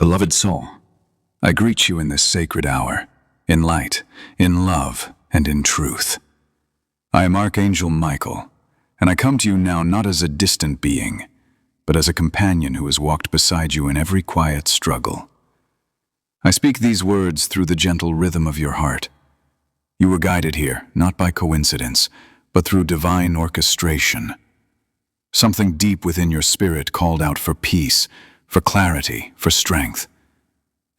Beloved soul, I greet you in this sacred hour, in light, in love, and in truth. I am Archangel Michael, and I come to you now not as a distant being, but as a companion who has walked beside you in every quiet struggle. I speak these words through the gentle rhythm of your heart. You were guided here, not by coincidence, but through divine orchestration. Something deep within your spirit called out for peace, for clarity, for strength.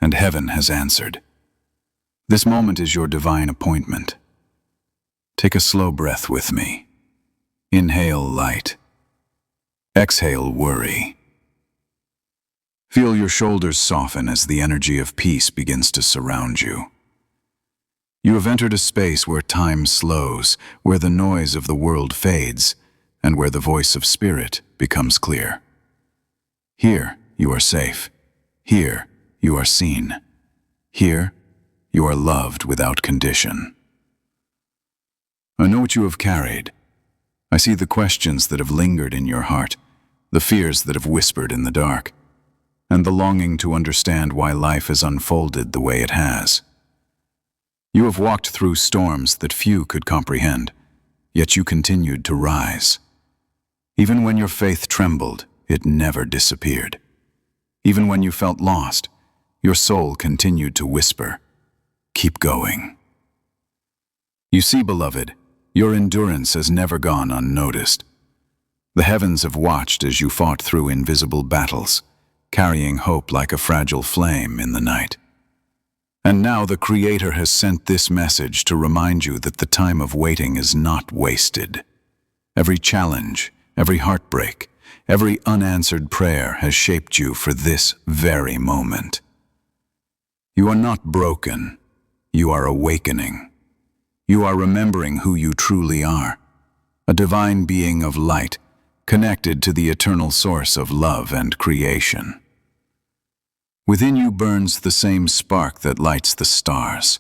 And heaven has answered. This moment is your divine appointment. Take a slow breath with me. Inhale light. Exhale worry. Feel your shoulders soften as the energy of peace begins to surround you. You have entered a space where time slows, where the noise of the world fades, and where the voice of spirit becomes clear. Here you are safe. Here you are seen. Here you are loved without condition. I know what you have carried. I see the questions that have lingered in your heart, the fears that have whispered in the dark, and the longing to understand why life has unfolded the way it has. You have walked through storms that few could comprehend, yet you continued to rise. Even when your faith trembled, it never disappeared. Even when you felt lost, your soul continued to whisper, "Keep going." You see, beloved, your endurance has never gone unnoticed. The heavens have watched as you fought through invisible battles, carrying hope like a fragile flame in the night. And now the Creator has sent this message to remind you that the time of waiting is not wasted. Every challenge, every heartbreak, every unanswered prayer has shaped you for this very moment. You are not broken. You are awakening. You are remembering who you truly are, a divine being of light, connected to the eternal source of love and creation. Within you burns the same spark that lights the stars.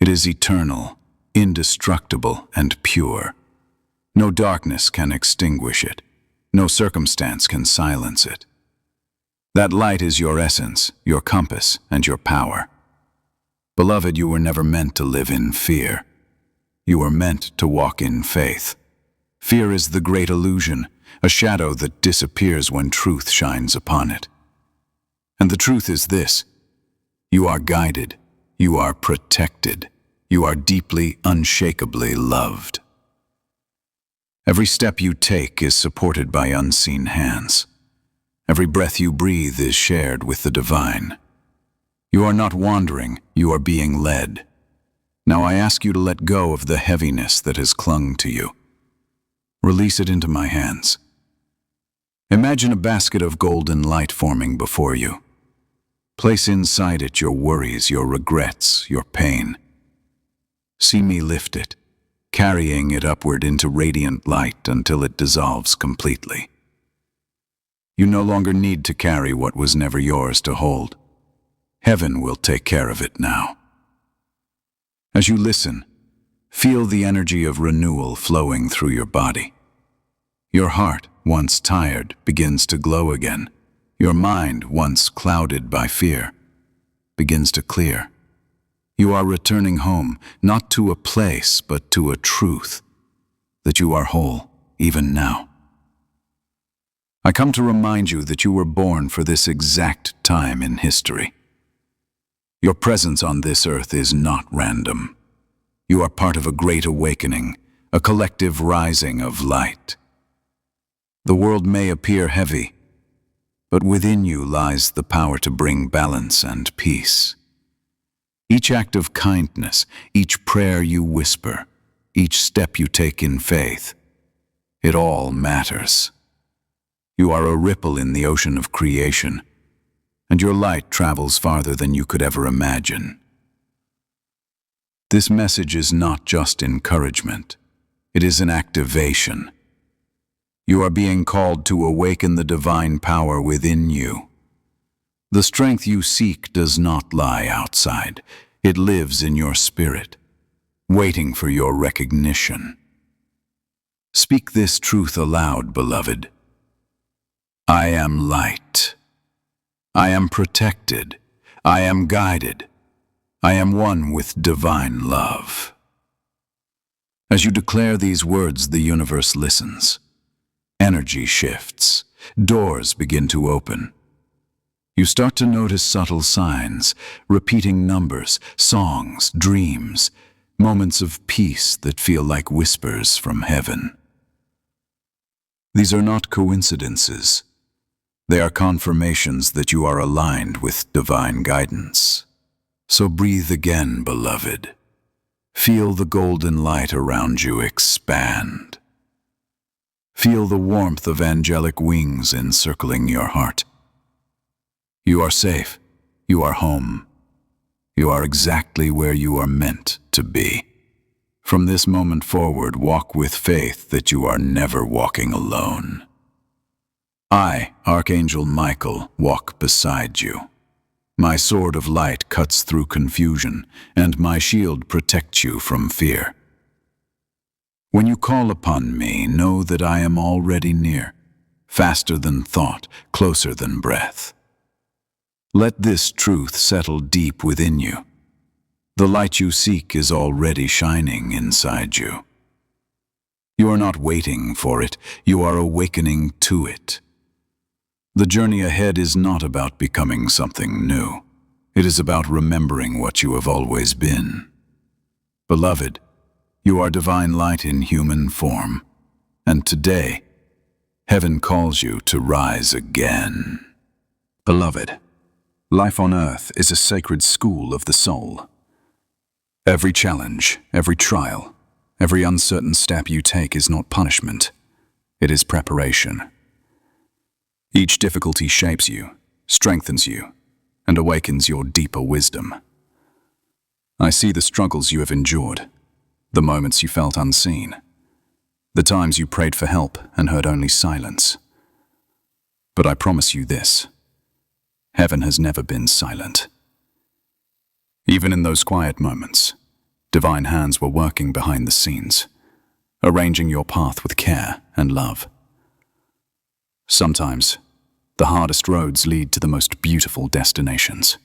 It is eternal, indestructible, and pure. No darkness can extinguish it. No circumstance can silence it. That light is your essence, your compass, and your power. Beloved, you were never meant to live in fear. You were meant to walk in faith. Fear is the great illusion, a shadow that disappears when truth shines upon it. And the truth is this: you are guided, you are protected, you are deeply, unshakably loved. Every step you take is supported by unseen hands. Every breath you breathe is shared with the divine. You are not wandering, you are being led. Now I ask you to let go of the heaviness that has clung to you. Release it into my hands. Imagine a basket of golden light forming before you. Place inside it your worries, your regrets, your pain. See me lift it, carrying it upward into radiant light until it dissolves completely. You no longer need to carry what was never yours to hold. Heaven will take care of it now. As you listen, feel the energy of renewal flowing through your body. Your heart, once tired, begins to glow again. Your mind, once clouded by fear, begins to clear. You are returning home, not to a place, but to a truth, that you are whole, even now. I come to remind you that you were born for this exact time in history. Your presence on this earth is not random. You are part of a great awakening, a collective rising of light. The world may appear heavy, but within you lies the power to bring balance and peace. Each act of kindness, each prayer you whisper, each step you take in faith, it all matters. You are a ripple in the ocean of creation, and your light travels farther than you could ever imagine. This message is not just encouragement, it is an activation. You are being called to awaken the divine power within you. The strength you seek does not lie outside. It lives in your spirit, waiting for your recognition. Speak this truth aloud, beloved. I am light. I am protected. I am guided. I am one with divine love. As you declare these words, the universe listens. Energy shifts. Doors begin to open. You start to notice subtle signs, repeating numbers, songs, dreams, moments of peace that feel like whispers from heaven. These are not coincidences. They are confirmations that you are aligned with divine guidance. So breathe again, beloved. Feel the golden light around you expand. Feel the warmth of angelic wings encircling your heart. You are safe. You are home. You are exactly where you are meant to be. From this moment forward, walk with faith that you are never walking alone. I, Archangel Michael, walk beside you. My sword of light cuts through confusion, and my shield protects you from fear. When you call upon me, know that I am already near, faster than thought, closer than breath. Let this truth settle deep within you. The light you seek is already shining inside you. You are not waiting for it, you are awakening to it. The journey ahead is not about becoming something new. It is about remembering what you have always been. Beloved, you are divine light in human form, and today, heaven calls you to rise again. Beloved, life on earth is a sacred school of the soul. Every challenge, every trial, every uncertain step you take is not punishment. It is preparation. Each difficulty shapes you, strengthens you, and awakens your deeper wisdom. I see the struggles you have endured, the moments you felt unseen, the times you prayed for help and heard only silence. But I promise you this: heaven has never been silent. Even in those quiet moments, divine hands were working behind the scenes, arranging your path with care and love. Sometimes, the hardest roads lead to the most beautiful destinations.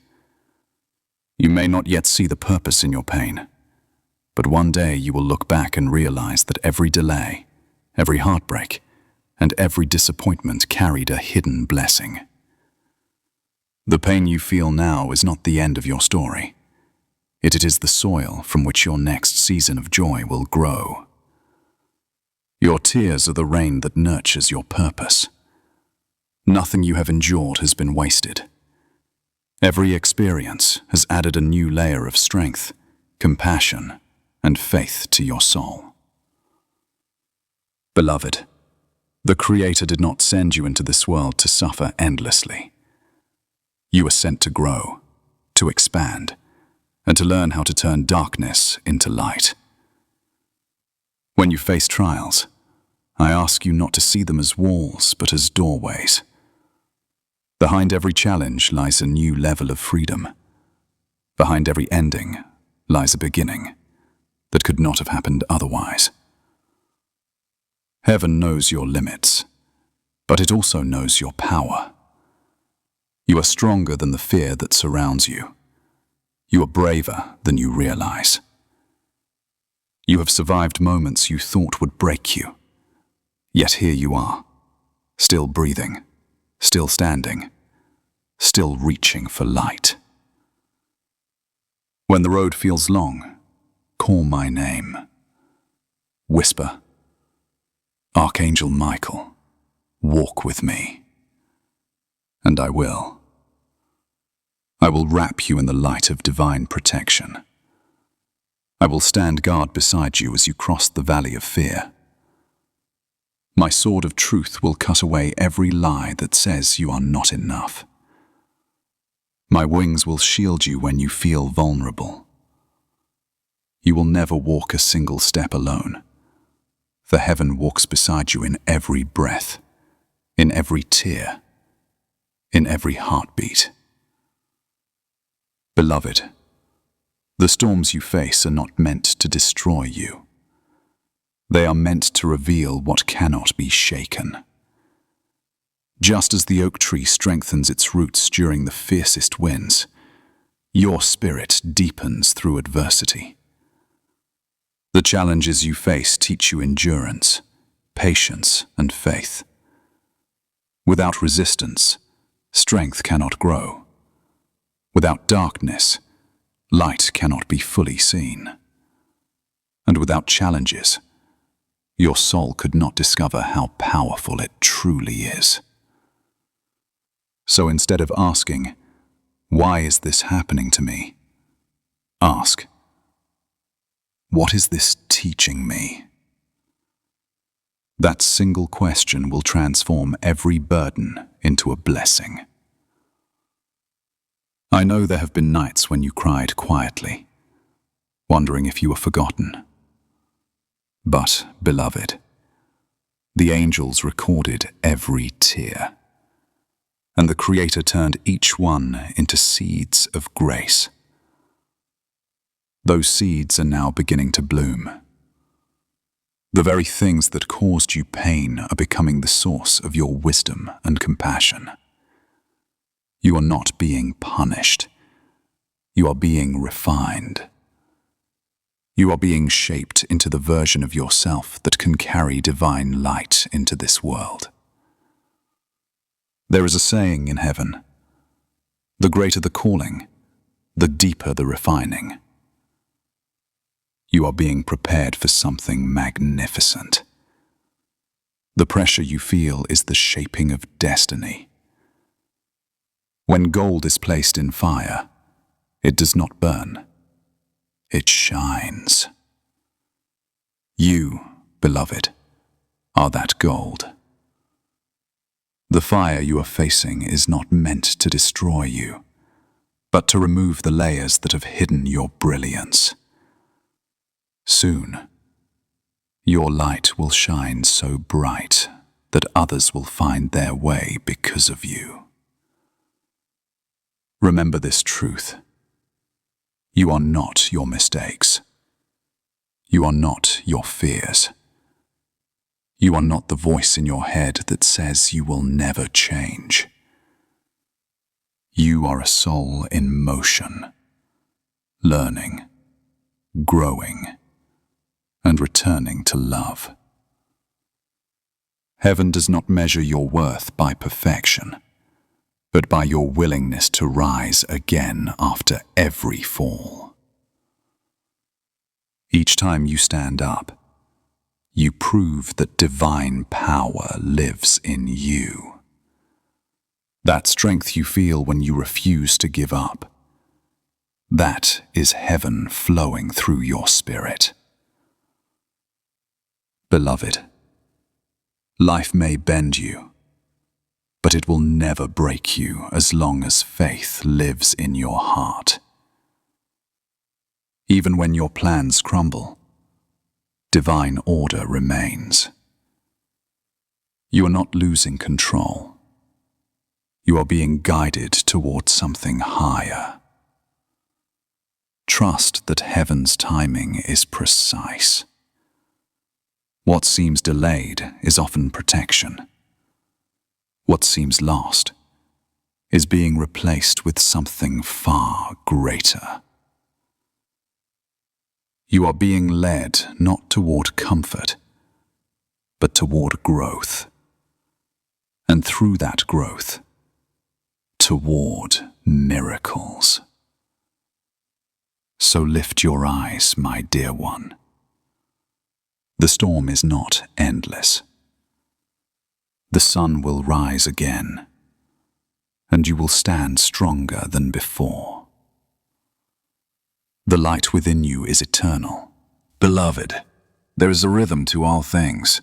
You may not yet see the purpose in your pain, but one day you will look back and realize that every delay, every heartbreak, and every disappointment carried a hidden blessing. The pain you feel now is not the end of your story. It is the soil from which your next season of joy will grow. Your tears are the rain that nurtures your purpose. Nothing you have endured has been wasted. Every experience has added a new layer of strength, compassion, and faith to your soul. Beloved, the Creator did not send you into this world to suffer endlessly. You were sent to grow, to expand, and to learn how to turn darkness into light. When you face trials, I ask you not to see them as walls, but as doorways. Behind every challenge lies a new level of freedom. Behind every ending lies a beginning that could not have happened otherwise. Heaven knows your limits, but it also knows your power. You are stronger than the fear that surrounds you. You are braver than you realize. You have survived moments you thought would break you. Yet here you are, still breathing, still standing, still reaching for light. When the road feels long, call my name. Whisper, Archangel Michael, walk with me. And I will. I will wrap you in the light of divine protection. I will stand guard beside you as you cross the valley of fear. My sword of truth will cut away every lie that says you are not enough. My wings will shield you when you feel vulnerable. You will never walk a single step alone. The heaven walks beside you in every breath, in every tear, in every heartbeat. Beloved, the storms you face are not meant to destroy you. They are meant to reveal what cannot be shaken. Just as the oak tree strengthens its roots during the fiercest winds, your spirit deepens through adversity. The challenges you face teach you endurance, patience, and faith. Without resistance, strength cannot grow. Without darkness, light cannot be fully seen. And without challenges, your soul could not discover how powerful it truly is. So instead of asking, "Why is this happening to me?" ask, "What is this teaching me?" That single question will transform every burden into a blessing. I know there have been nights when you cried quietly, wondering if you were forgotten. But, beloved, the angels recorded every tear, and the Creator turned each one into seeds of grace. Those seeds are now beginning to bloom. The very things that caused you pain are becoming the source of your wisdom and compassion. You are not being punished. You are being refined. You are being shaped into the version of yourself that can carry divine light into this world. There is a saying in heaven, the greater the calling, the deeper the refining. You are being prepared for something magnificent. The pressure you feel is the shaping of destiny. When gold is placed in fire, it does not burn. It shines. You, beloved, are that gold. The fire you are facing is not meant to destroy you, but to remove the layers that have hidden your brilliance. Soon, your light will shine so bright that others will find their way because of you. Remember this truth. You are not your mistakes. You are not your fears. You are not the voice in your head that says you will never change. You are a soul in motion, learning, growing, and returning to love. Heaven does not measure your worth by perfection, but by your willingness to rise again after every fall. Each time you stand up, you prove that divine power lives in you. That strength you feel when you refuse to give up, that is heaven flowing through your spirit. Beloved, life may bend you, but it will never break you as long as faith lives in your heart. Even when your plans crumble, divine order remains. You are not losing control. You are being guided towards something higher. Trust that heaven's timing is precise. What seems delayed is often protection. What seems lost is being replaced with something far greater. You are being led not toward comfort, but toward growth. And through that growth, toward miracles. So lift your eyes, my dear one. The storm is not endless. The sun will rise again, and you will stand stronger than before. The light within you is eternal. Beloved, there is a rhythm to all things,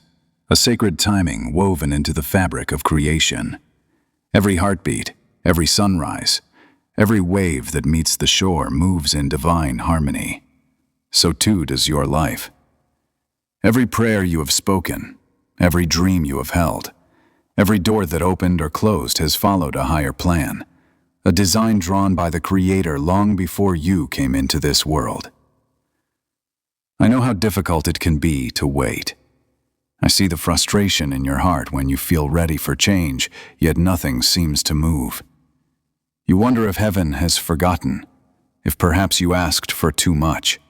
a sacred timing woven into the fabric of creation. Every heartbeat, every sunrise, every wave that meets the shore moves in divine harmony. So too does your life. Every prayer you have spoken, every dream you have held, every door that opened or closed has followed a higher plan, a design drawn by the Creator long before you came into this world. I know how difficult it can be to wait. I see the frustration in your heart when you feel ready for change, yet nothing seems to move. You wonder if heaven has forgotten, if perhaps you asked for too much.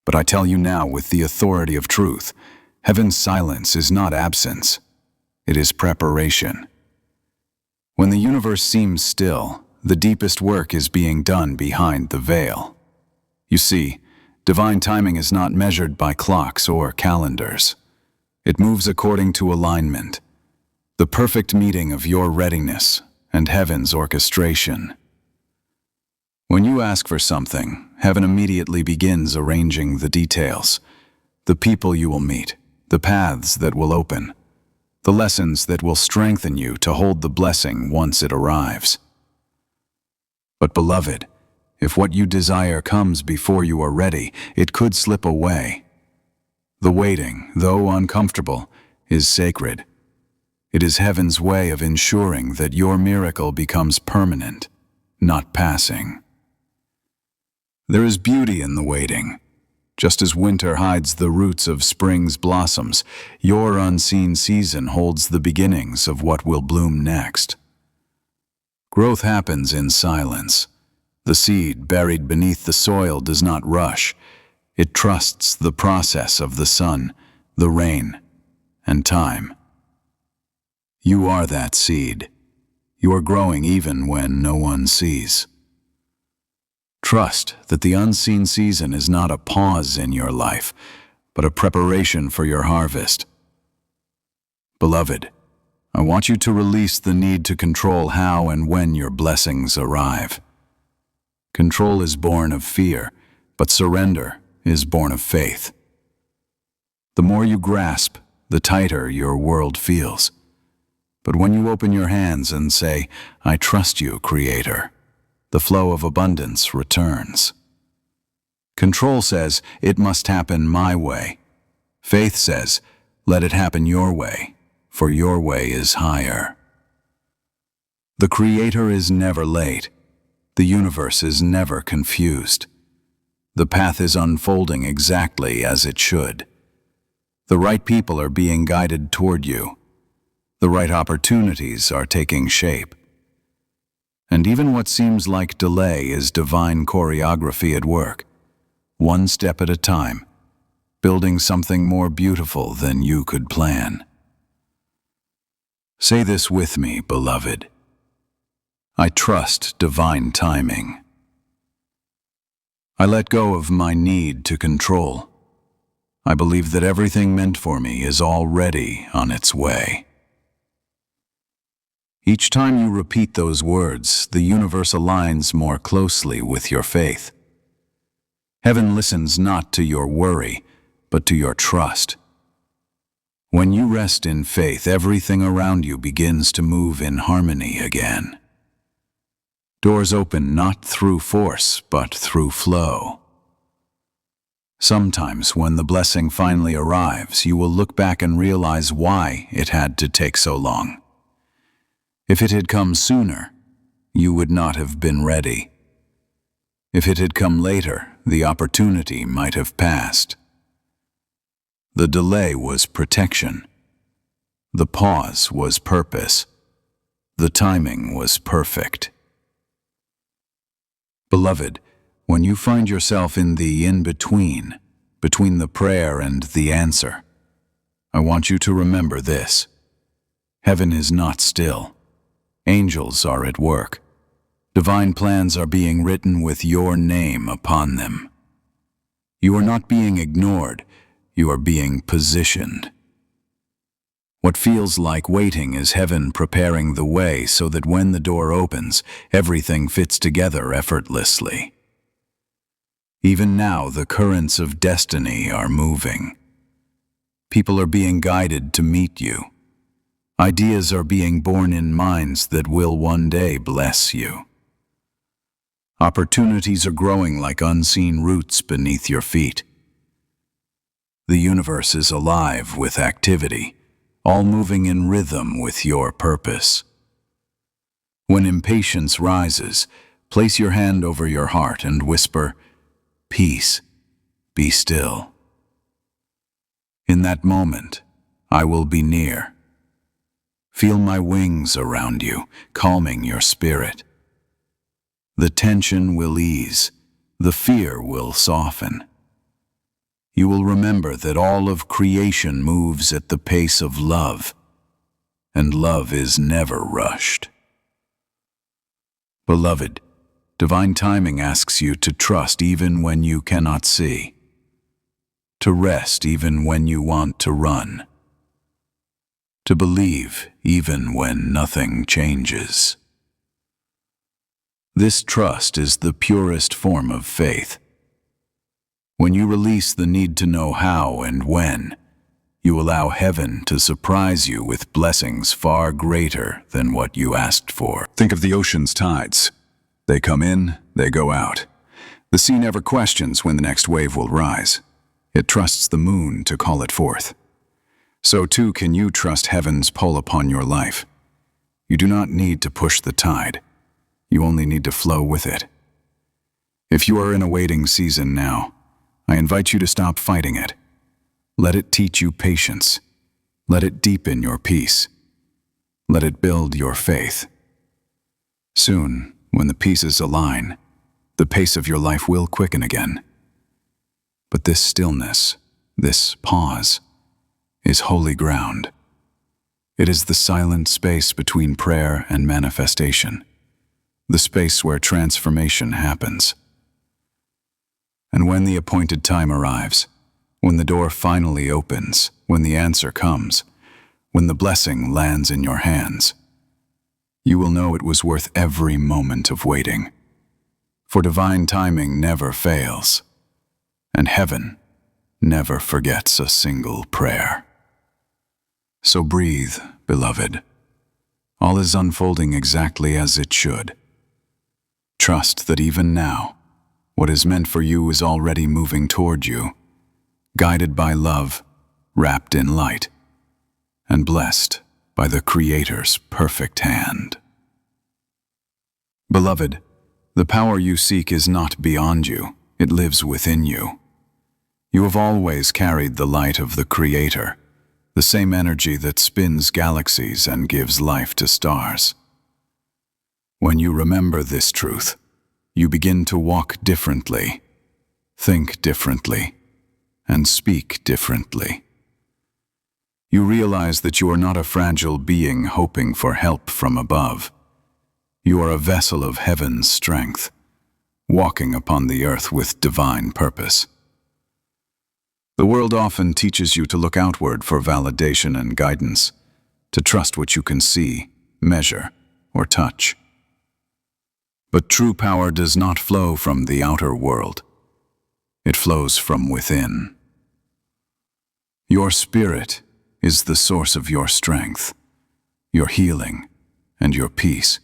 But I tell you now with the authority of truth, heaven's silence is not absence, it is preparation. When the universe seems still, the deepest work is being done behind the veil. You see, divine timing is not measured by clocks or calendars. It moves according to alignment, the perfect meeting of your readiness and heaven's orchestration. When you ask for something, heaven immediately begins arranging the details, the people you will meet, the paths that will open, the lessons that will strengthen you to hold the blessing once it arrives. But beloved, if what you desire comes before you are ready, it could slip away. The waiting, though uncomfortable, is sacred. It is heaven's way of ensuring that your miracle becomes permanent, not passing. There is beauty in the waiting. Just as winter hides the roots of spring's blossoms, your unseen season holds the beginnings of what will bloom next. Growth happens in silence. The seed buried beneath the soil does not rush. It trusts the process of the sun, the rain, and time. You are that seed. You are growing even when no one sees. Trust that the unseen season is not a pause in your life, but a preparation for your harvest. Beloved, I want you to release the need to control how and when your blessings arrive. Control is born of fear, but surrender is born of faith. The more you grasp, the tighter your world feels. But when you open your hands and say, "I trust you, Creator," the flow of abundance returns. Control says, "It must happen my way." Faith says, "Let it happen your way, for your way is higher." The Creator is never late. The universe is never confused. The path is unfolding exactly as it should. The right people are being guided toward you. The right opportunities are taking shape. And even what seems like delay is divine choreography at work, one step at a time, building something more beautiful than you could plan. Say this with me, beloved. I trust divine timing. I let go of my need to control. I believe that everything meant for me is already on its way. Each time you repeat those words, the universe aligns more closely with your faith. Heaven listens not to your worry, but to your trust. When you rest in faith, everything around you begins to move in harmony again. Doors open not through force, but through flow. Sometimes when the blessing finally arrives, you will look back and realize why it had to take so long. If it had come sooner, you would not have been ready. If it had come later, the opportunity might have passed. The delay was protection. The pause was purpose. The timing was perfect. Beloved, when you find yourself in the in-between, between the prayer and the answer, I want you to remember this. Heaven is not still. Angels are at work. Divine plans are being written with your name upon them. You are not being ignored, you are being positioned. What feels like waiting is heaven preparing the way so that when the door opens, everything fits together effortlessly. Even now, the currents of destiny are moving. People are being guided to meet you. Ideas are being born in minds that will one day bless you. Opportunities are growing like unseen roots beneath your feet. The universe is alive with activity, all moving in rhythm with your purpose. When impatience rises, place your hand over your heart and whisper, "Peace, be still." In that moment, I will be near. Feel my wings around you, calming your spirit. The tension will ease, the fear will soften. You will remember that all of creation moves at the pace of love, and love is never rushed. Beloved, divine timing asks you to trust even when you cannot see, to rest even when you want to run, to believe even when nothing changes. This trust is the purest form of faith. When you release the need to know how and when, you allow heaven to surprise you with blessings far greater than what you asked for. Think of the ocean's tides. They come in, they go out. The sea never questions when the next wave will rise. It trusts the moon to call it forth. So too can you trust heaven's pull upon your life. You do not need to push the tide. You only need to flow with it. If you are in a waiting season now, I invite you to stop fighting it. Let it teach you patience. Let it deepen your peace. Let it build your faith. Soon, when the pieces align, the pace of your life will quicken again. But this stillness, this pause, is holy ground. It is the silent space between prayer and manifestation, the space where transformation happens. And when the appointed time arrives, when the door finally opens, when the answer comes, when the blessing lands in your hands, you will know it was worth every moment of waiting. For divine timing never fails, and heaven never forgets a single prayer. So breathe, beloved. All is unfolding exactly as it should. Trust that even now, what is meant for you is already moving toward you, guided by love, wrapped in light, and blessed by the Creator's perfect hand. Beloved, the power you seek is not beyond you, it lives within you. You have always carried the light of the Creator, the same energy that spins galaxies and gives life to stars. When you remember this truth, you begin to walk differently, think differently, and speak differently. You realize that you are not a fragile being hoping for help from above. You are a vessel of heaven's strength, walking upon the earth with divine purpose. The world often teaches you to look outward for validation and guidance, to trust what you can see, measure, or touch. But true power does not flow from the outer world. It flows from within. Your spirit is the source of your strength, your healing, and your peace.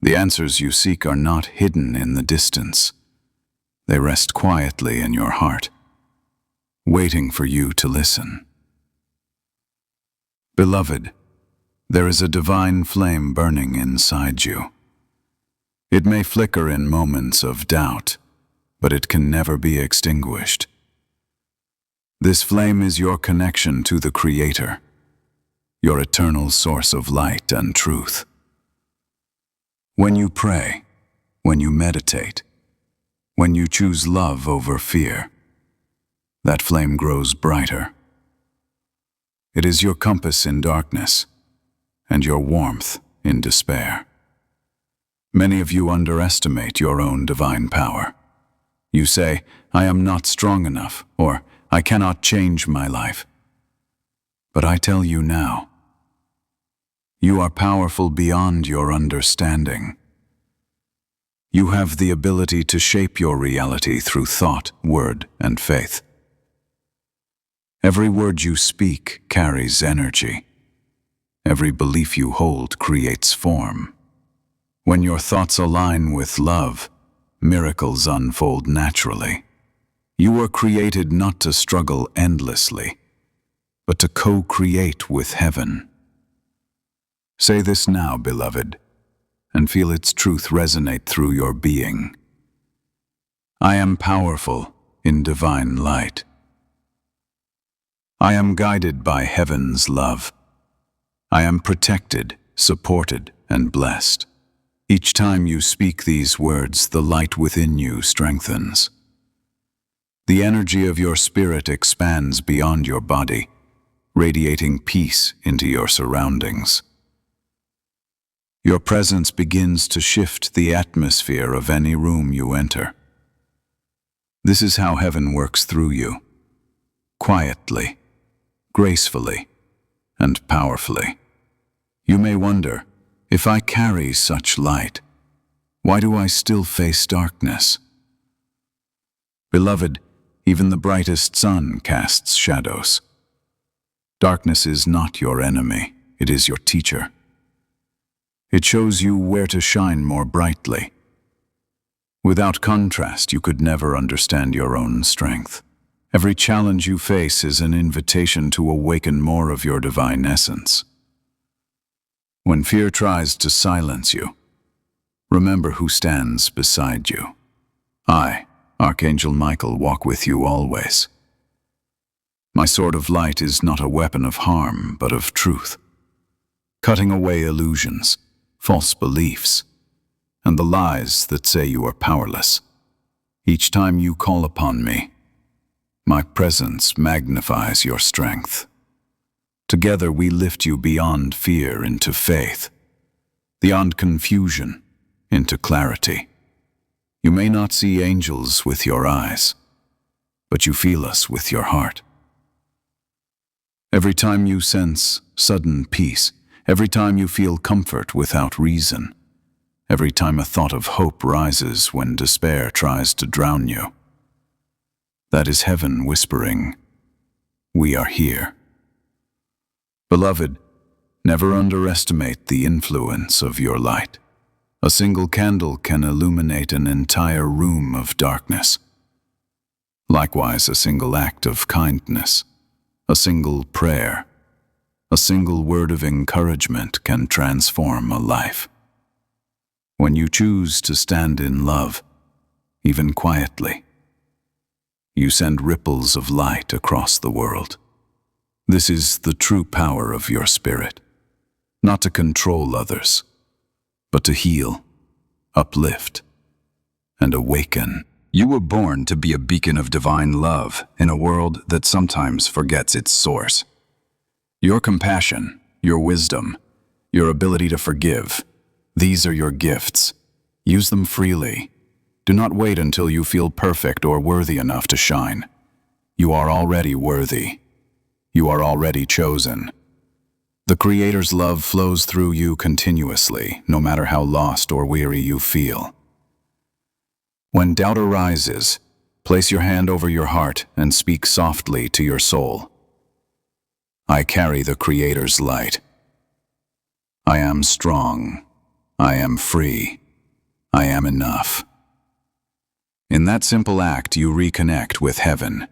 The answers you seek are not hidden in the distance. They rest quietly in your heart, waiting for you to listen. Beloved, there is a divine flame burning inside you. It may flicker in moments of doubt, but it can never be extinguished. This flame is your connection to the Creator, your eternal source of light and truth. When you pray, when you meditate, when you choose love over fear, that flame grows brighter. It is your compass in darkness and your warmth in despair. Many of you underestimate your own divine power. You say, "I am not strong enough," or "I cannot change my life." But I tell you now, you are powerful beyond your understanding. You have the ability to shape your reality through thought, word, and faith. Every word you speak carries energy. Every belief you hold creates form. When your thoughts align with love, miracles unfold naturally. You were created not to struggle endlessly, but to co-create with heaven. Say this now, beloved, and feel its truth resonate through your being. I am powerful in divine light. I am guided by heaven's love. I am protected, supported, and blessed. Each time you speak these words, the light within you strengthens. The energy of your spirit expands beyond your body, radiating peace into your surroundings. Your presence begins to shift the atmosphere of any room you enter. This is how heaven works through you, quietly, gracefully, and powerfully. You may wonder, if I carry such light, why do I still face darkness? Beloved, even the brightest sun casts shadows. Darkness is not your enemy, it is your teacher. It shows you where to shine more brightly. Without contrast, you could never understand your own strength. Every challenge you face is an invitation to awaken more of your divine essence. When fear tries to silence you, remember who stands beside you. I, Archangel Michael, walk with you always. My sword of light is not a weapon of harm, but of truth, cutting away illusions, false beliefs, and the lies that say you are powerless. Each time you call upon me, my presence magnifies your strength. Together we lift you beyond fear into faith, beyond confusion into clarity. You may not see angels with your eyes, but you feel us with your heart. Every time you sense sudden peace, every time you feel comfort without reason, every time a thought of hope rises when despair tries to drown you, that is heaven whispering, "We are here." Beloved, never underestimate the influence of your light. A single candle can illuminate an entire room of darkness. Likewise, a single act of kindness, a single prayer, a single word of encouragement can transform a life. When you choose to stand in love, even quietly, you send ripples of light across the world. This is the true power of your spirit, not to control others, but to heal, uplift, and awaken. You were born to be a beacon of divine love in a world that sometimes forgets its source. Your compassion, your wisdom, your ability to forgive, these are your gifts. Use them freely. Do not wait until you feel perfect or worthy enough to shine. You are already worthy. You are already chosen. The Creator's love flows through you continuously, no matter how lost or weary you feel. When doubt arises, place your hand over your heart and speak softly to your soul. I carry the Creator's light. I am strong. I am free. I am enough. In that simple act, you reconnect with heaven.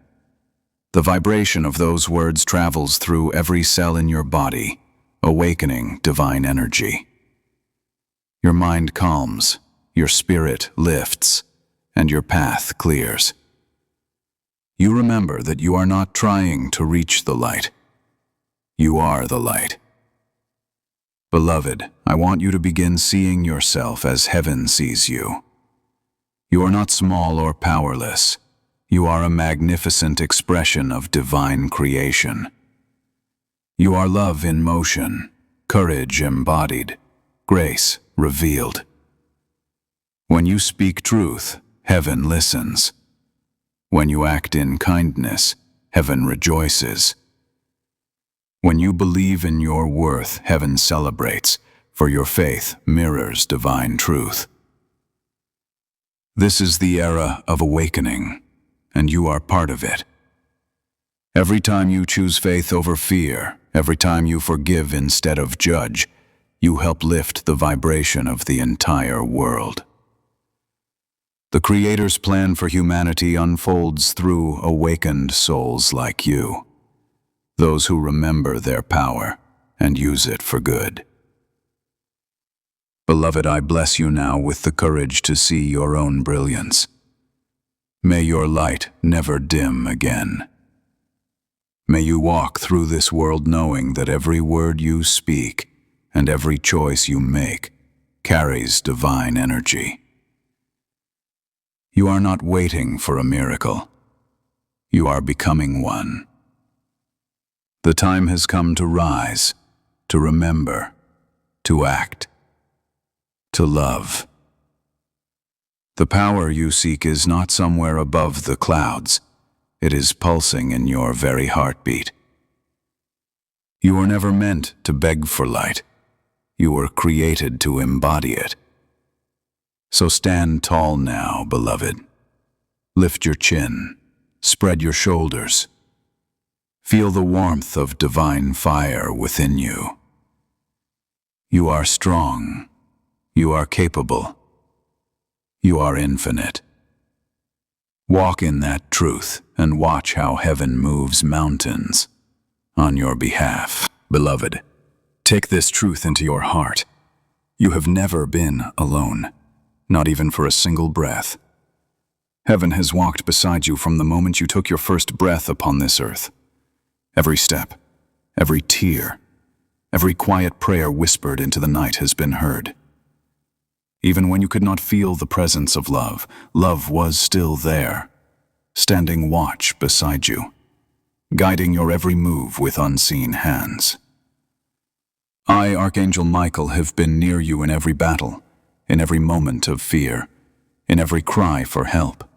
The vibration of those words travels through every cell in your body, awakening divine energy. Your mind calms, your spirit lifts, and your path clears. You remember that you are not trying to reach the light. You are the light. Beloved, I want you to begin seeing yourself as heaven sees you. You are not small or powerless. You are a magnificent expression of divine creation. You are love in motion, courage embodied, grace revealed. When you speak truth, heaven listens. When you act in kindness, heaven rejoices. When you believe in your worth, heaven celebrates, for your faith mirrors divine truth. This is the era of awakening, and you are part of it. Every time you choose faith over fear, every time you forgive instead of judge, you help lift the vibration of the entire world. The Creator's plan for humanity unfolds through awakened souls like you, those who remember their power and use it for good. Beloved, I bless you now with the courage to see your own brilliance. May your light never dim again. May you walk through this world knowing that every word you speak and every choice you make carries divine energy. You are not waiting for a miracle. You are becoming one. The time has come to rise, to remember, to act, to love. The power you seek is not somewhere above the clouds. It is pulsing in your very heartbeat. You were never meant to beg for light. You were created to embody it. So stand tall now, beloved. Lift your chin, spread your shoulders. Feel the warmth of divine fire within you. You are strong. You are capable. You are infinite. Walk in that truth and watch how heaven moves mountains on your behalf. Beloved, take this truth into your heart. You have never been alone, not even for a single breath. Heaven has walked beside you from the moment you took your first breath upon this earth. Every step, every tear, every quiet prayer whispered into the night has been heard. Even when you could not feel the presence of love, love was still there, standing watch beside you, guiding your every move with unseen hands. I, Archangel Michael, have been near you in every battle, in every moment of fear, in every cry for help.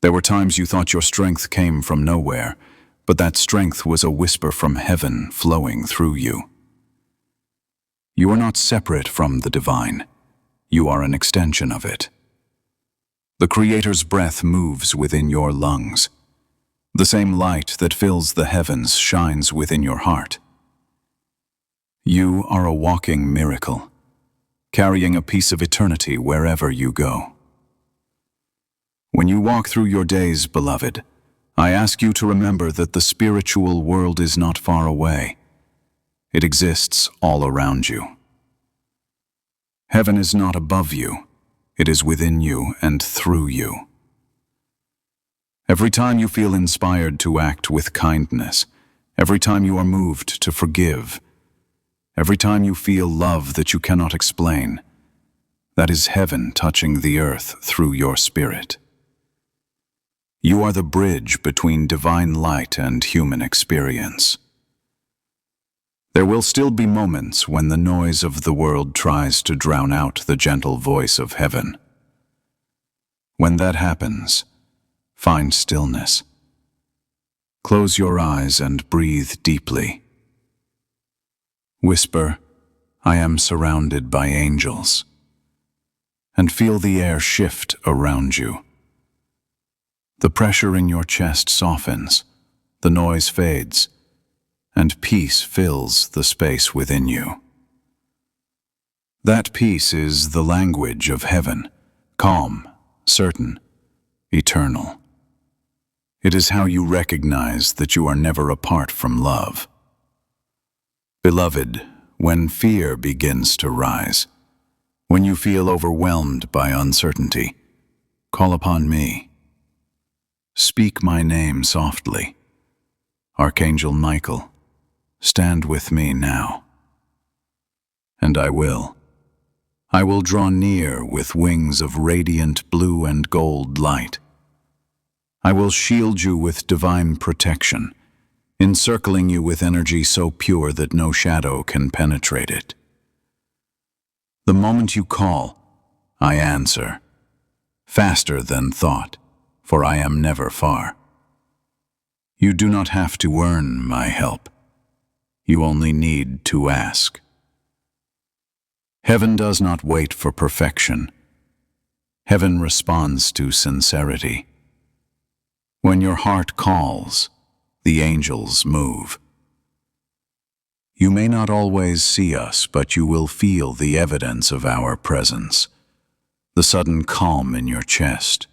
There were times you thought your strength came from nowhere, but that strength was a whisper from heaven flowing through you. You are not separate from the divine. You are an extension of it. The Creator's breath moves within your lungs. The same light that fills the heavens shines within your heart. You are a walking miracle, carrying a piece of eternity wherever you go. When you walk through your days, beloved, I ask you to remember that the spiritual world is not far away. It exists all around you. Heaven is not above you. It is within you and through you. Every time you feel inspired to act with kindness, every time you are moved to forgive, every time you feel love that you cannot explain, that is heaven touching the earth through your spirit. You are the bridge between divine light and human experience. There will still be moments when the noise of the world tries to drown out the gentle voice of heaven. When that happens, find stillness. Close your eyes and breathe deeply. Whisper, "I am surrounded by angels," and feel the air shift around you. The pressure in your chest softens, the noise fades, and peace fills the space within you. That peace is the language of heaven, calm, certain, eternal. It is how you recognize that you are never apart from love. Beloved, when fear begins to rise, when you feel overwhelmed by uncertainty, call upon me. Speak my name softly. Archangel Michael, stand with me now. And I will. I will draw near with wings of radiant blue and gold light. I will shield you with divine protection, encircling you with energy so pure that no shadow can penetrate it. The moment you call, I answer, faster than thought, for I am never far. You do not have to earn my help. You only need to ask. Heaven does not wait for perfection. Heaven responds to sincerity. When your heart calls, the angels move. You may not always see us, but you will feel the evidence of our presence. The sudden calm in your chest,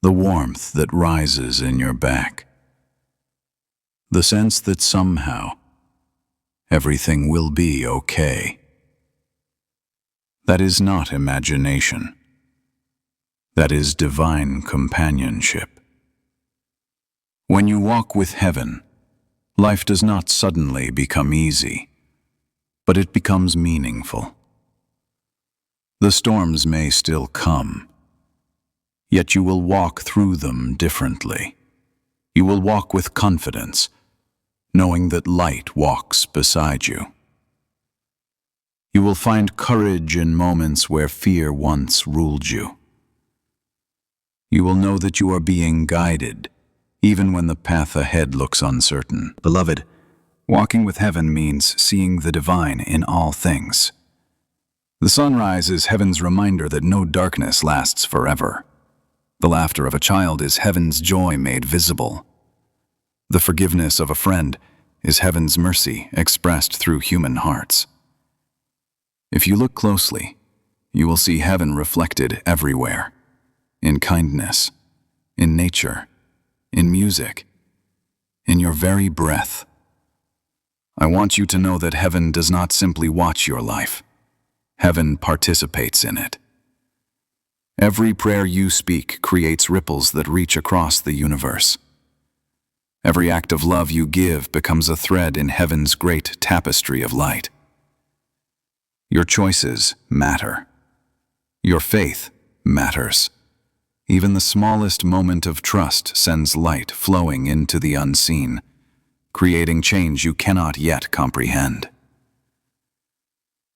the warmth that rises in your back, the sense that somehow everything will be okay. That is not imagination. That is divine companionship. When you walk with heaven, life does not suddenly become easy, but it becomes meaningful. The storms may still come, yet you will walk through them differently. You will walk with confidence, knowing that light walks beside you. You will find courage in moments where fear once ruled you. You will know that you are being guided, even when the path ahead looks uncertain. Beloved, walking with heaven means seeing the divine in all things. The sunrise is heaven's reminder that no darkness lasts forever. The laughter of a child is heaven's joy made visible. The forgiveness of a friend is heaven's mercy expressed through human hearts. If you look closely, you will see heaven reflected everywhere, in kindness, in nature, in music, in your very breath. I want you to know that heaven does not simply watch your life. Heaven participates in it. Every prayer you speak creates ripples that reach across the universe. Every act of love you give becomes a thread in heaven's great tapestry of light. Your choices matter. Your faith matters. Even the smallest moment of trust sends light flowing into the unseen, creating change you cannot yet comprehend.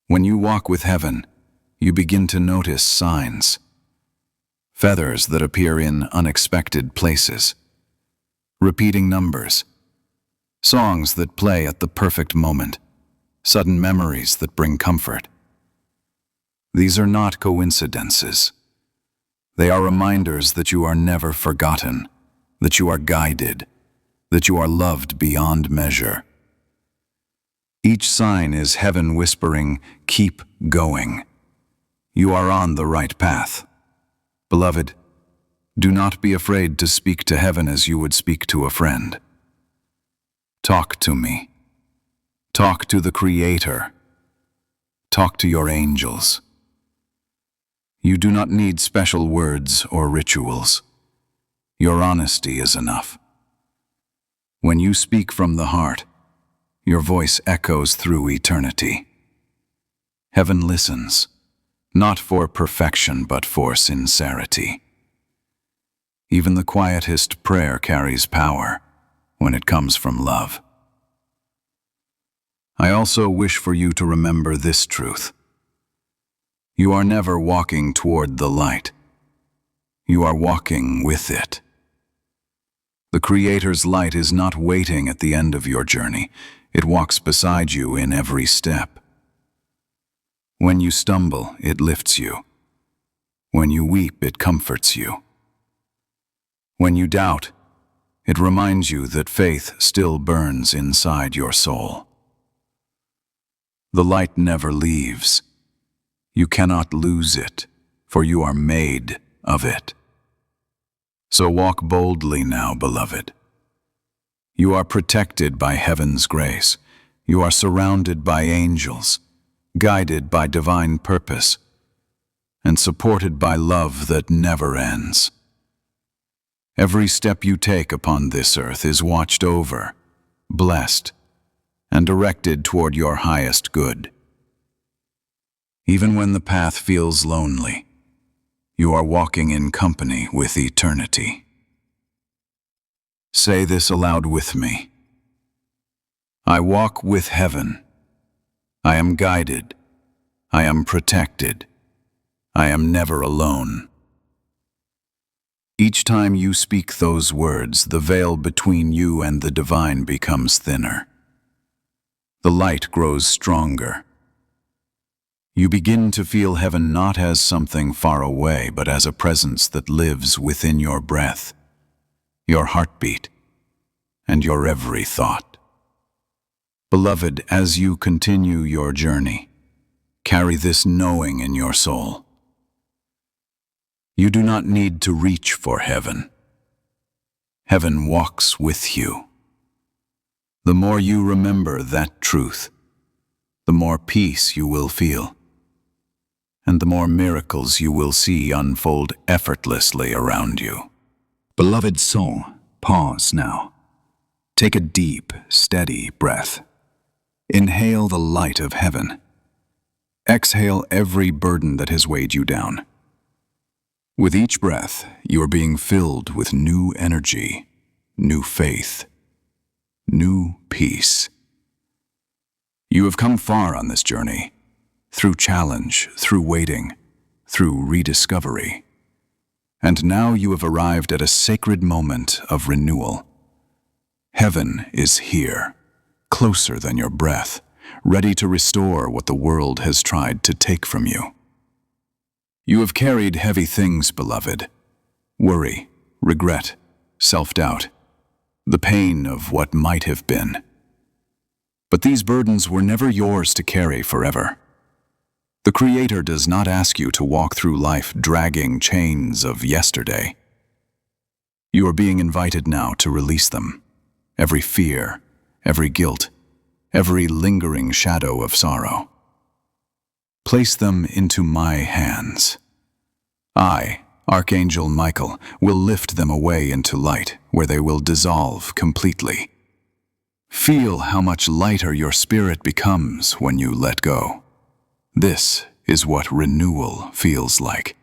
When you walk with heaven, you begin to notice signs. Feathers that appear in unexpected places. Repeating numbers. Songs that play at the perfect moment. Sudden memories that bring comfort. These are not coincidences. They are reminders that you are never forgotten, that you are guided, that you are loved beyond measure. Each sign is heaven whispering, "Keep going. You are on the right path." Beloved, do not be afraid to speak to heaven as you would speak to a friend. Talk to me. Talk to the Creator. Talk to your angels. You do not need special words or rituals. Your honesty is enough. When you speak from the heart, your voice echoes through eternity. Heaven listens, not for perfection but for sincerity. Even the quietest prayer carries power when it comes from love. I also wish for you to remember this truth. You are never walking toward the light. You are walking with it. The Creator's light is not waiting at the end of your journey. It walks beside you in every step. When you stumble, it lifts you. When you weep, it comforts you. When you doubt, it reminds you that faith still burns inside your soul. The light never leaves. You cannot lose it, for you are made of it. So walk boldly now, beloved. You are protected by heaven's grace. You are surrounded by angels, guided by divine purpose, and supported by love that never ends. Every step you take upon this earth is watched over, blessed, and directed toward your highest good. Even when the path feels lonely, you are walking in company with eternity. Say this aloud with me. I walk with heaven. I am guided. I am protected. I am never alone. Each time you speak those words, the veil between you and the divine becomes thinner. The light grows stronger. You begin to feel heaven not as something far away, but as a presence that lives within your breath, your heartbeat, and your every thought. Beloved, as you continue your journey, carry this knowing in your soul. You do not need to reach for heaven. Heaven walks with you. The more you remember that truth, the more peace you will feel, and the more miracles you will see unfold effortlessly around you. Beloved soul, Pause now. Take a deep, steady breath. Inhale the light of heaven. Exhale every burden that has weighed you down. With each breath, you are being filled with new energy, new faith, new peace. You have come far on this journey, through challenge, through waiting, through rediscovery. And now you have arrived at a sacred moment of renewal. Heaven is here, closer than your breath, ready to restore what the world has tried to take from you. You have carried heavy things, beloved. Worry, regret, self-doubt, the pain of what might have been. But these burdens were never yours to carry forever. The Creator does not ask you to walk through life dragging chains of yesterday. You are being invited now to release them. Every fear, every guilt, every lingering shadow of sorrow. Place them into my hands. I, Archangel Michael, will lift them away into light, where they will dissolve completely. Feel how much lighter your spirit becomes when you let go. This is what renewal feels like.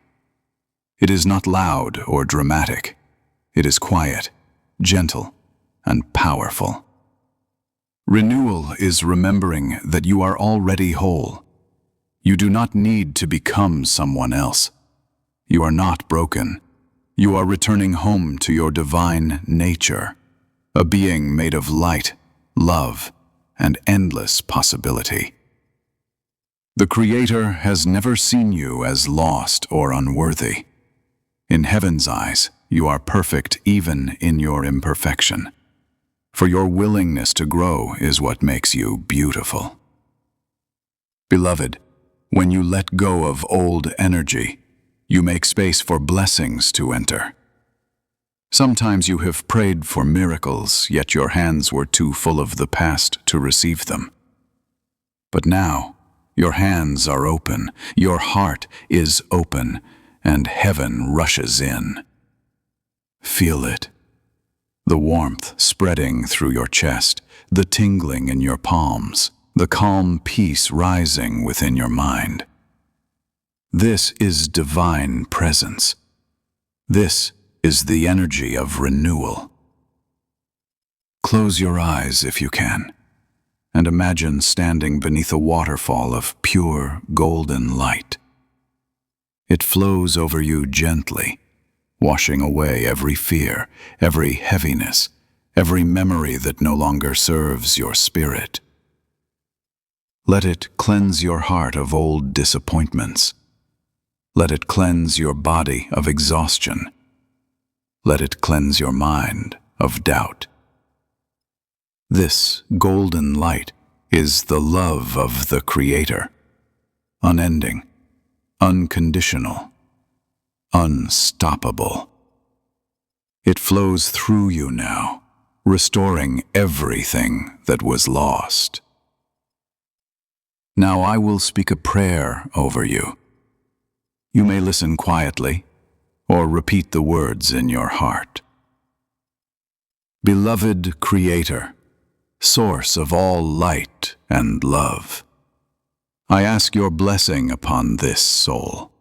It is not loud or dramatic. It is quiet, gentle, and powerful. Renewal is remembering that you are already whole. You do not need to become someone else. You are not broken. You are returning home to your divine nature, a being made of light, love, and endless possibility. The Creator has never seen you as lost or unworthy. In Heaven's eyes, you are perfect even in your imperfection. For your willingness to grow is what makes you beautiful. Beloved, when you let go of old energy, you make space for blessings to enter. Sometimes you have prayed for miracles, yet your hands were too full of the past to receive them. But now, your hands are open, your heart is open, and heaven rushes in. Feel it. The warmth spreading through your chest, the tingling in your palms, the calm peace rising within your mind. This is divine presence. This is the energy of renewal. Close your eyes if you can, and imagine standing beneath a waterfall of pure golden light. It flows over you gently, washing away every fear, every heaviness, every memory that no longer serves your spirit. Let it cleanse your heart of old disappointments. Let it cleanse your body of exhaustion. Let it cleanse your mind of doubt. This golden light is the love of the Creator, unending, unconditional, unstoppable. It flows through you now, restoring everything that was lost. Now I will speak a prayer over you. You may listen quietly, or repeat the words in your heart. Beloved Creator, source of all light and love, I ask your blessing upon this soul.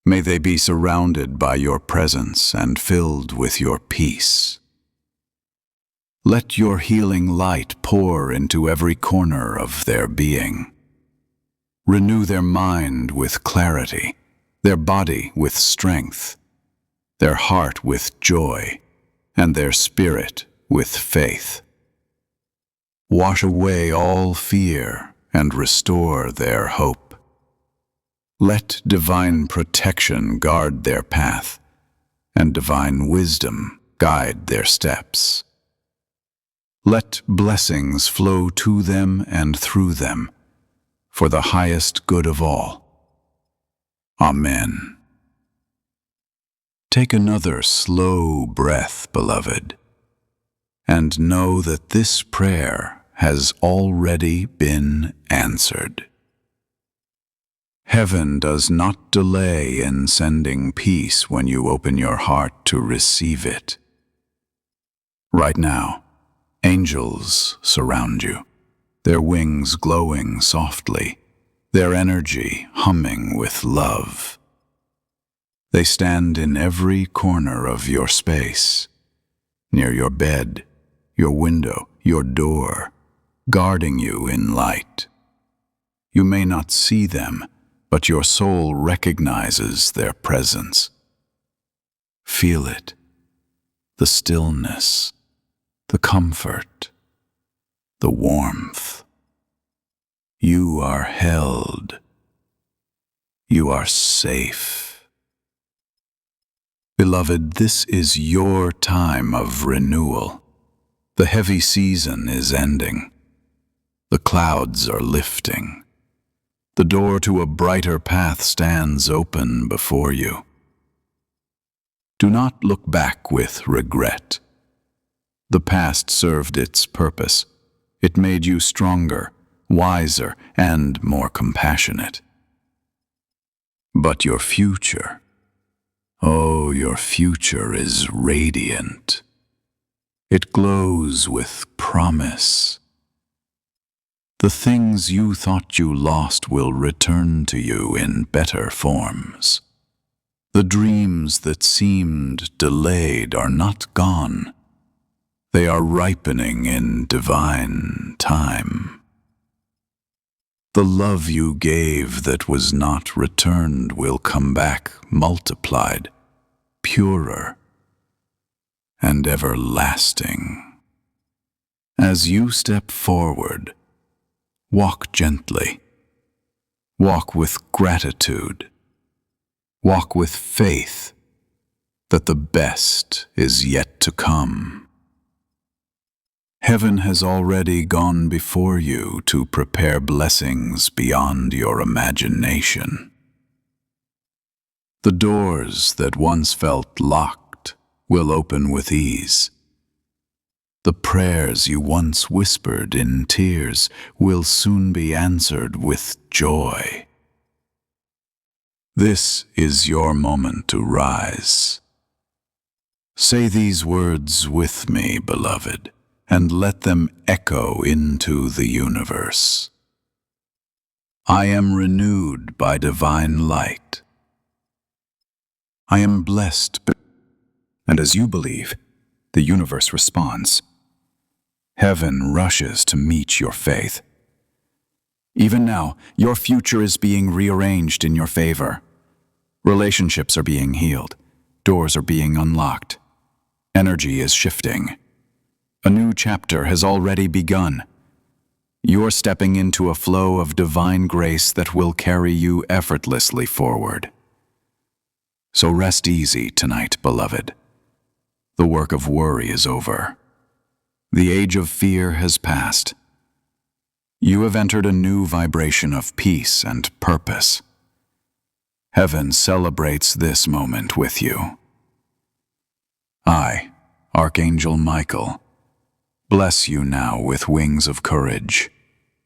May they be surrounded by your presence and filled with your peace. Let your healing light pour into every corner of their being. Renew their mind with clarity, their body with strength, their heart with joy, and their spirit with faith. Wash away all fear and restore their hope. Let divine protection guard their path, and divine wisdom guide their steps. Let blessings flow to them and through them, for the highest good of all. Amen. Take another slow breath, beloved, and know that this prayer has already been answered. Heaven does not delay in sending peace when you open your heart to receive it. Right now, angels surround you, their wings glowing softly, their energy humming with love. They stand in every corner of your space, near your bed, your window, your door, guarding you in light. You may not see them, but your soul recognizes their presence. Feel it, the stillness, the comfort, the warmth. You are held. You are safe. Beloved, this is your time of renewal. The heavy season is ending. The clouds are lifting. The door to a brighter path stands open before you. Do not look back with regret. The past served its purpose. It made you stronger, wiser, and more compassionate. But your future, oh, your future is radiant. It glows with promise. The things you thought you lost will return to you in better forms. The dreams that seemed delayed are not gone. They are ripening in divine time. The love you gave that was not returned will come back multiplied, purer, and everlasting. As you step forward, walk gently. Walk with gratitude. Walk with faith that the best is yet to come. Heaven has already gone before you to prepare blessings beyond your imagination. The doors that once felt locked will open with ease. The prayers you once whispered in tears will soon be answered with joy. This is your moment to rise. Say these words with me, beloved, and let them echo into the universe. I am renewed by divine light. I am blessed, and as you believe, the universe responds. Heaven rushes to meet your faith. Even now, your future is being rearranged in your favor. Relationships are being healed. Doors are being unlocked. Energy is shifting. A new chapter has already begun. You're stepping into a flow of divine grace that will carry you effortlessly forward. So rest easy tonight, beloved. The work of worry is over. The age of fear has passed. You have entered a new vibration of peace and purpose. Heaven celebrates this moment with you. I, Archangel Michael, bless you now with wings of courage,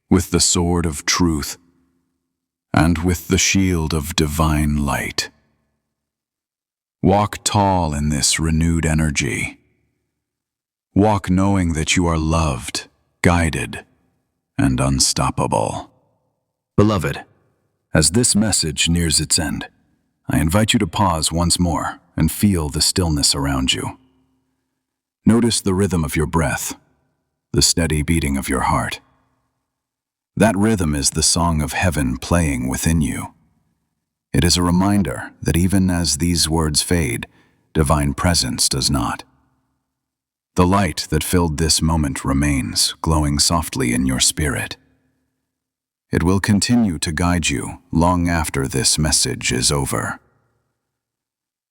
with the sword of truth, and with the shield of divine light. Walk tall in this renewed energy. Walk knowing that you are loved, guided, and unstoppable. Beloved, as this message nears its end, I invite you to pause once more and feel the stillness around you. Notice the rhythm of your breath, the steady beating of your heart. That rhythm is the song of heaven playing within you. It is a reminder that even as these words fade, divine presence does not. The light that filled this moment remains, glowing softly in your spirit. It will continue to guide you long after this message is over.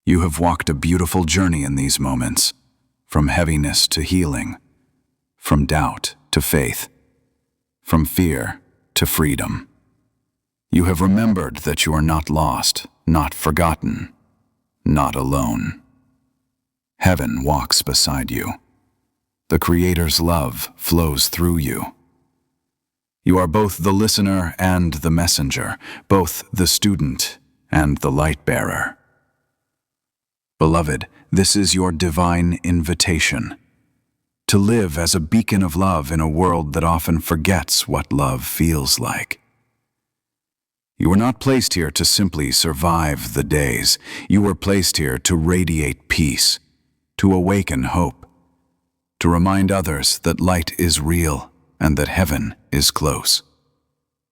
You have walked a beautiful journey in these moments, from heaviness to healing, from doubt to faith, from fear to freedom. You have remembered that you are not lost, not forgotten, not alone. Heaven walks beside you. The Creator's love flows through you. You are both the listener and the messenger, both the student and the light-bearer. Beloved, this is your divine invitation. to live as a beacon of love in a world that often forgets what love feels like. You were not placed here to simply survive the days. You were placed here to radiate peace, to awaken hope, to remind others that light is real and that heaven is close.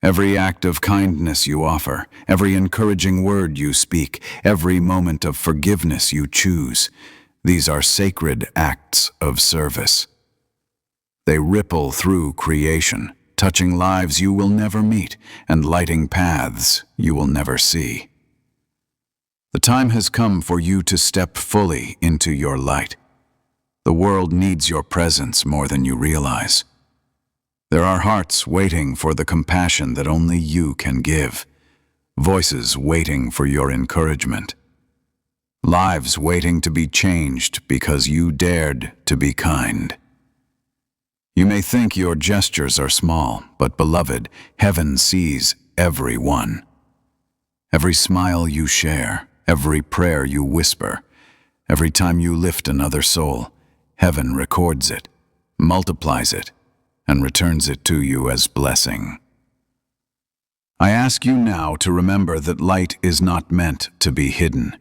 Every act of kindness you offer, every encouraging word you speak, every moment of forgiveness you choose, these are sacred acts of service. They ripple through creation, touching lives you will never meet and lighting paths you will never see. The time has come for you to step fully into your light. The world needs your presence more than you realize. There are hearts waiting for the compassion that only you can give, voices waiting for your encouragement, lives waiting to be changed because you dared to be kind. You may think your gestures are small, but beloved, heaven sees every one. Every smile you share, every prayer you whisper, every time you lift another soul, heaven records it, multiplies it, and returns it to you as blessing. I ask you now to remember that light is not meant to be hidden.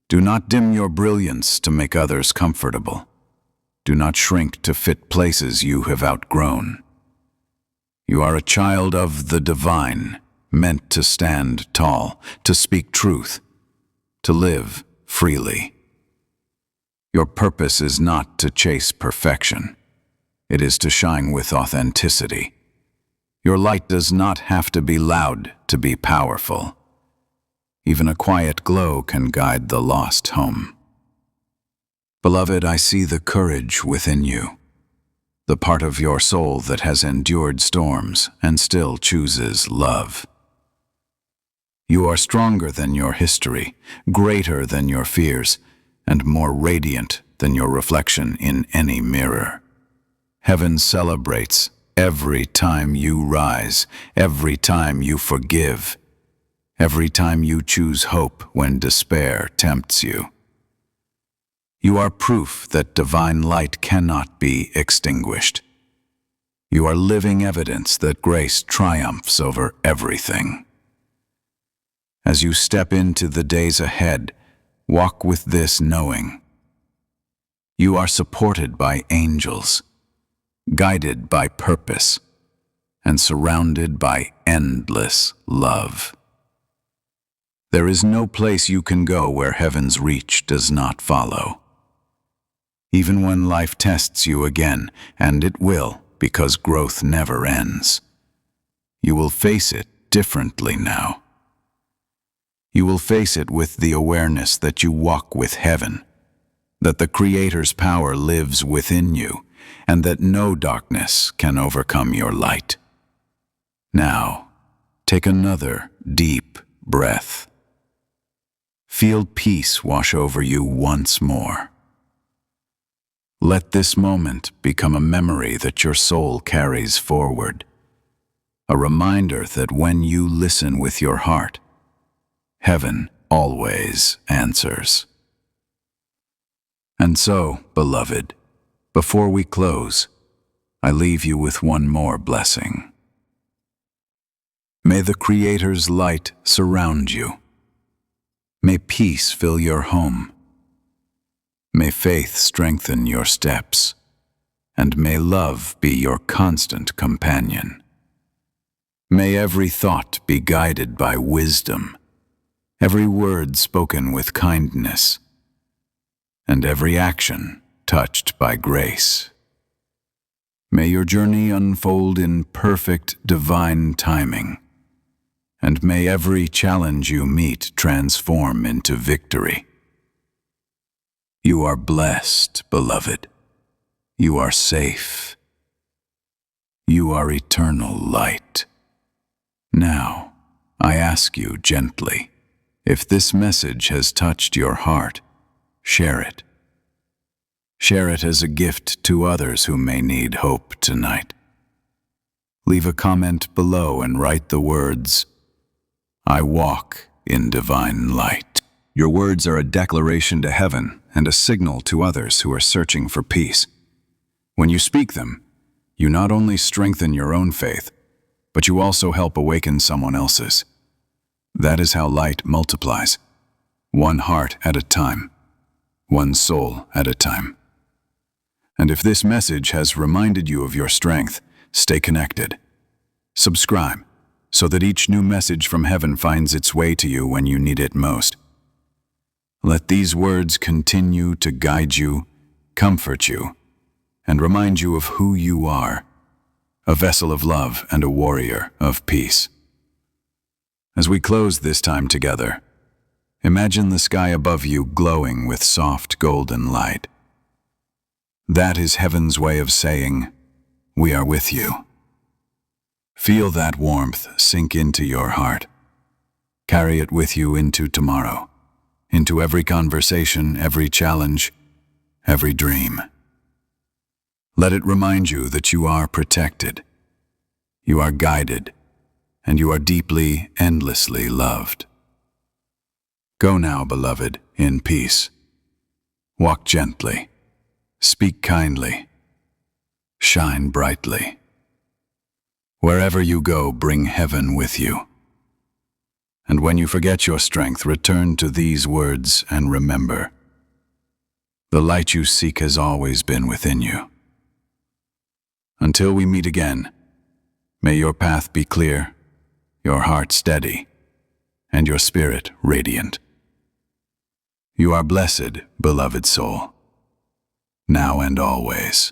Do not dim your brilliance to make others comfortable. Do not shrink to fit places you have outgrown. You are a child of the divine, meant to stand tall, to speak truth, to live freely. Your purpose is not to chase perfection. It is to shine with authenticity. Your light does not have to be loud to be powerful. Even a quiet glow can guide the lost home. Beloved, I see the courage within you, the part of your soul that has endured storms and still chooses love. You are stronger than your history, greater than your fears, and more radiant than your reflection in any mirror. Heaven celebrates every time you rise, every time you forgive, every time you choose hope when despair tempts you. You are proof that divine light cannot be extinguished. You are living evidence that grace triumphs over everything. As you step into the days ahead, walk with this knowing. You are supported by angels, guided by purpose, and surrounded by endless love. There is no place you can go where heaven's reach does not follow. Even when life tests you again, and it will, because growth never ends, you will face it differently now. You will face it with the awareness that you walk with heaven, that the Creator's power lives within you, and that no darkness can overcome your light. Now, take another deep breath. Feel peace wash over you once more. Let this moment become a memory that your soul carries forward, a reminder that when you listen with your heart, heaven always answers. And so, beloved, before we close, I leave you with one more blessing. May the Creator's light surround you. May peace fill your home. May faith strengthen your steps, and may love be your constant companion. May every thought be guided by wisdom, every word spoken with kindness, and every action touched by grace. May your journey unfold in perfect divine timing, and may every challenge you meet transform into victory. You are blessed, beloved. You are safe. You are eternal light. Now, I ask you gently, if this message has touched your heart, share it. Share it as a gift to others who may need hope tonight. Leave a comment below and write the words, "I walk in divine light." Your words are a declaration to heaven and a signal to others who are searching for peace. When you speak them, you not only strengthen your own faith, but you also help awaken someone else's. That is how light multiplies, one heart at a time, one soul at a time. And if this message has reminded you of your strength, stay connected. Subscribe, so that each new message from heaven finds its way to you when you need it most. Let these words continue to guide you, comfort you, and remind you of who you are, a vessel of love and a warrior of peace. As we close this time together, imagine the sky above you glowing with soft golden light. That is heaven's way of saying, "We are with you." Feel that warmth sink into your heart. Carry it with you into tomorrow, into every conversation, every challenge, every dream. Let it remind you that you are protected, you are guided, and you are deeply, endlessly loved. Go now, beloved, in peace. Walk gently, speak kindly, shine brightly. Wherever you go, bring heaven with you. And when you forget your strength, return to these words and remember, the light you seek has always been within you. Until we meet again, may your path be clear, your heart steady, and your spirit radiant. You are blessed, beloved soul, now and always.